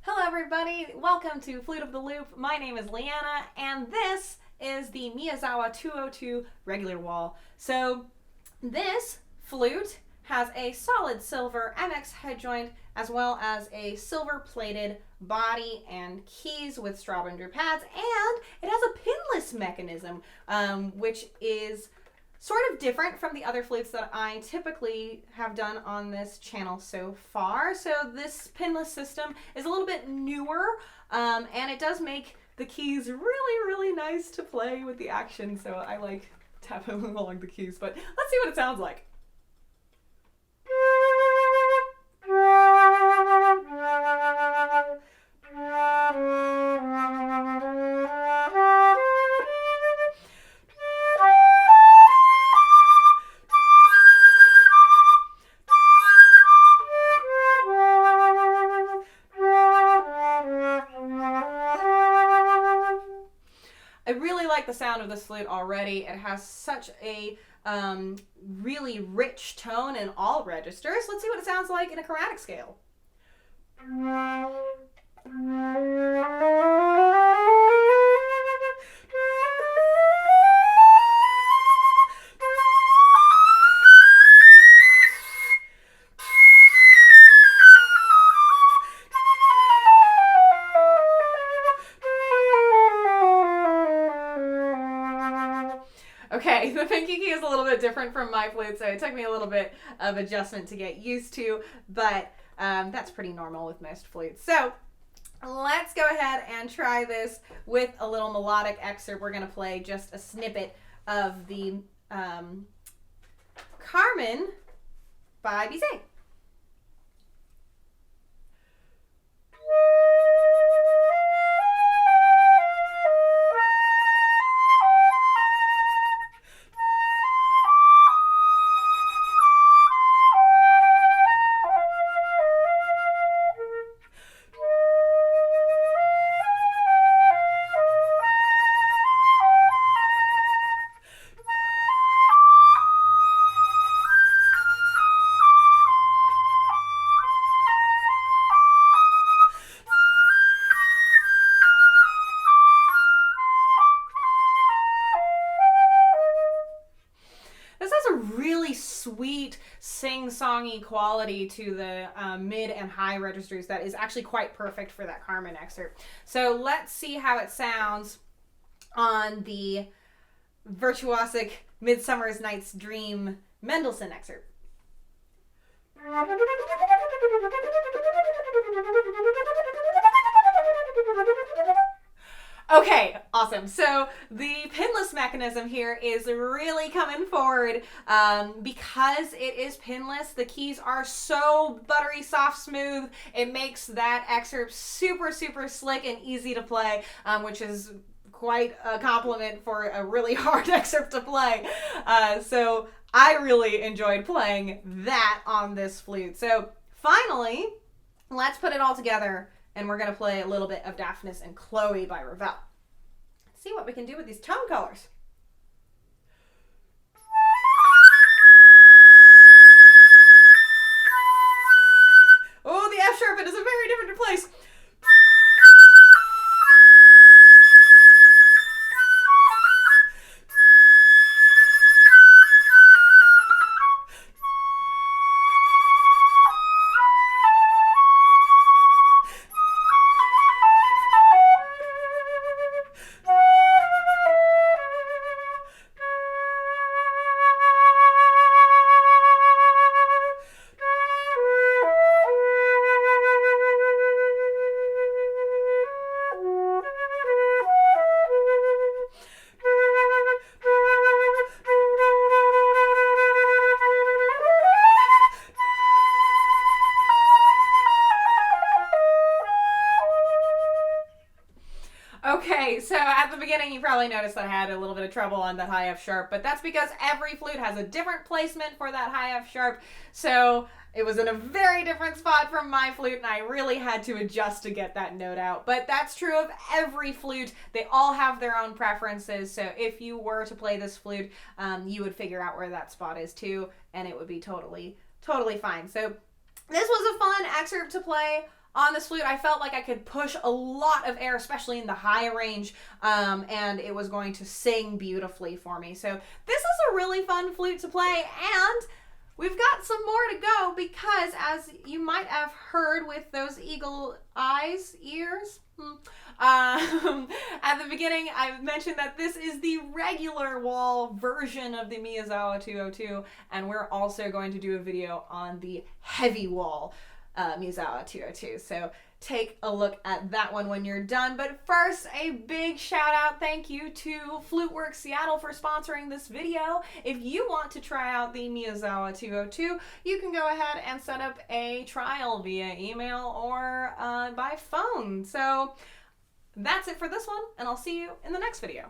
Hello everybody, welcome to Flute of the Loop. My name is Leanna and this is the Miyazawa 202 regular wall. So this flute has a solid silver MX head joint as well as a silver plated body and keys with Straubinger pads, and it has a pinless mechanism, which is sort of different from the other flutes that I typically have done on this channel so far. So this pinless system is a little bit newer, and it does make the keys really nice to play with the action. So I like tapping along the keys, but let's see what it sounds like. I really like the sound of this flute already. It has such a really rich tone in all registers. Let's see what it sounds like in a chromatic scale. Okay, the pinky key is a little bit different from my flute, so it took me a little bit of adjustment to get used to, but that's pretty normal with most flutes. So let's go ahead and try this with a little melodic excerpt. We're going to play just a snippet of the Carmen by Bizet. Sweet sing-songy quality to the mid and high registers that is actually quite perfect for that Carmen excerpt. So let's see how it sounds on the virtuosic Midsummer's Night's Dream Mendelssohn excerpt. Okay, awesome. So the pinless mechanism here is really coming forward. Because it is pinless, the keys are so buttery, soft, smooth. It makes that excerpt super slick and easy to play, which is quite a compliment for a really hard excerpt to play. So I really enjoyed playing that on this flute. So finally, let's put it all together. And we're going to play a little bit of Daphnis and Chloe by Ravel. Let's see what we can do with these tone colors. Oh, the F sharp, it is a very different place. beginning you probably noticed that I had a little bit of trouble on that high F sharp, but that's because every flute has a different placement for that high F sharp, so it was in a very different spot from my flute, and I really had to adjust to get that note out. But that's true of every flute. They all have their own preferences, so if you were to play this flute, you would figure out where that spot is too, and it would be totally fine. So this was a fun excerpt to play on this flute. I felt like I could push a lot of air, especially in the high range, and it was going to sing beautifully for me. So this is a really fun flute to play, and we've got some more to go because, as you might have heard with those eagle ears, at the beginning I mentioned that this is the regular wall version of the Miyazawa 202, and we're also going to do a video on the heavy wall Miyazawa 202. So take a look at that one when you're done. But first, a big shout out thank you to FluteWorks Seattle for sponsoring this video. If you want to try out the Miyazawa 202, you can go ahead and set up a trial via email or by phone. So that's it for this one, and I'll see you in the next video.